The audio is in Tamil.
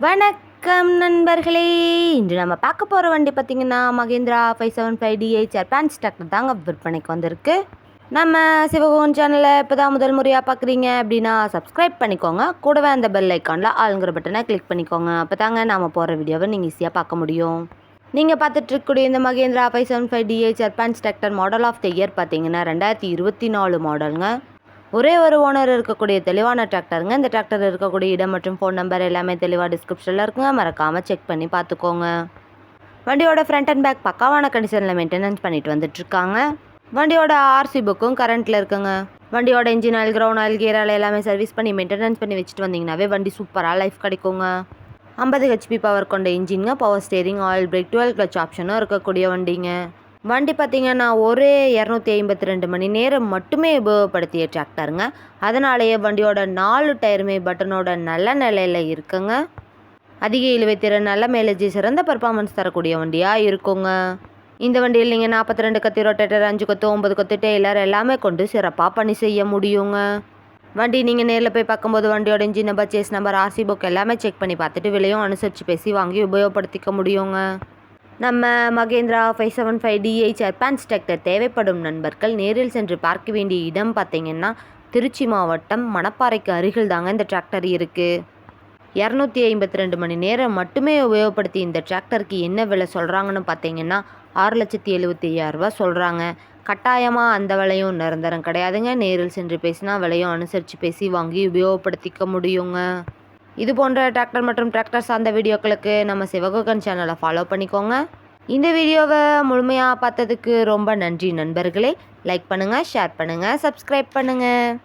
வணக்கம் நண்பர்களே. இன்று நம்ம பார்க்க போகிற வண்டி பார்த்திங்கன்னா மகேந்திரா 575DI ஜப்பான் டிராக்டர் தாங்க விற்பனைக்கு வந்திருக்கு. நம்ம சிவகோகன் சேனலை இப்போ தான் முதல் முறையாக பார்க்குறீங்க அப்படின்னா சப்ஸ்கிரைப் பண்ணிக்கோங்க. கூடவே அந்த பெல் ஐக்கானில் ஆளுங்கிற பட்டனை கிளிக் பண்ணிக்கோங்க. அப்போ தாங்க நாம் போகிற வீடியோவை நீங்கள் ஈஸியாக பார்க்க முடியும். நீங்கள் பார்த்துட்ருக்கக்கூடிய இந்த Mahindra 575DI Japan tractor model of the year பார்த்திங்கன்னா 2024 மாடலுங்க. ஒரே ஒரு ஓனர் இருக்கக்கூடிய தெளிவான டிராக்டருங்க. இந்த டிராக்டர் இருக்கக்கூடிய இடம் மற்றும் ஃபோன் நம்பர் எல்லாமே தெளிவாக டிஸ்கிரிப்ஷனில் இருக்குங்க. மறக்காமல் செக் பண்ணி பார்த்துக்கோங்க. வண்டியோட ஃப்ரண்ட் அண்ட் பேக் பக்காவான கண்டிஷனில் மெயின்டெனன்ஸ் பண்ணிட்டு வந்துட்டுருக்காங்க. வண்டியோட ஆர்சி புக்கும் கரண்ட்டில் இருக்குங்க. வண்டியோட engine oil, ground oil, gear oil எல்லாமே சர்வீஸ் பண்ணி மெயின்டெனன்ஸ் பண்ணி வச்சுட்டு வந்தீங்கன்னாவே வண்டி சூப்பராக லைஃப் கிடைக்குங்க. 50 HP பவர் கொண்ட இன்ஜின்ங்க. Power steering, oil brake, 12 clutch ஆப்ஷனும் இருக்கக்கூடிய வண்டிங்க. வண்டி பார்த்திங்கன்னா ஒரே 252 மணி நேரம் மட்டுமே உபயோகப்படுத்திய டிராக்டருங்க. அதனாலேயே வண்டியோட 4 டயருமே பட்டனோட நல்ல நிலையில் இருக்குங்க. அதிக இழுவைத்திறன், நல்ல மைலேஜ், சிறந்த பர்ஃபார்மன்ஸ் தரக்கூடிய வண்டியாக இருக்குங்க. இந்த வண்டியில் நீங்கள் 42 கத்தி ரொட்டேட்டர், 5 கொத்து, 9 கொத்து டெய்லர் எல்லாமே கொண்டு சிறப்பாக பணி செய்ய முடியுங்க. வண்டி நீங்கள் நேரில் போய் பார்க்கும்போது வண்டியோட engine number, chassis number, RC book எல்லாமே செக் பண்ணி பார்த்துட்டு விலையும் அனுசரித்து பேசி வாங்கி உபயோகப்படுத்திக்க முடியுங்க. நம்ம மகேந்திரா 575DI ஜப்பான் டிராக்டர் தேவைப்படும் நண்பர்கள் நேரில் சென்று பார்க்க வேண்டிய இடம் பார்த்திங்கன்னா திருச்சி மாவட்டம் மணப்பாறைக்கு அருகில் தாங்க இந்த டிராக்டர் இருக்குது. 252 மணி நேரம் மட்டுமே உபயோகப்படுத்தி இந்த டிராக்டருக்கு என்ன விலை சொல்கிறாங்கன்னு பார்த்தீங்கன்னா 6,75,000 சொல்கிறாங்க. கட்டாயமாக அந்த விலையும் நிரந்தரம் கிடையாதுங்க. நேரில் சென்று பேசினா விலையும் அனுசரித்து பேசி வாங்கி உபயோகப்படுத்திக்க முடியுங்க. இது போன்ற டிராக்டர் மற்றும் டிராக்டர் சார்ந்த வீடியோக்களுக்கு நம்ம சிவகோகன் சேனலை ஃபாலோ பண்ணிக்கோங்க. இந்த வீடியோவை முழுமையாக பார்த்ததுக்கு ரொம்ப நன்றி நண்பர்களே. லைக் பண்ணுங்கள், ஷேர் பண்ணுங்கள், சப்ஸ்கிரைப் பண்ணுங்கள்.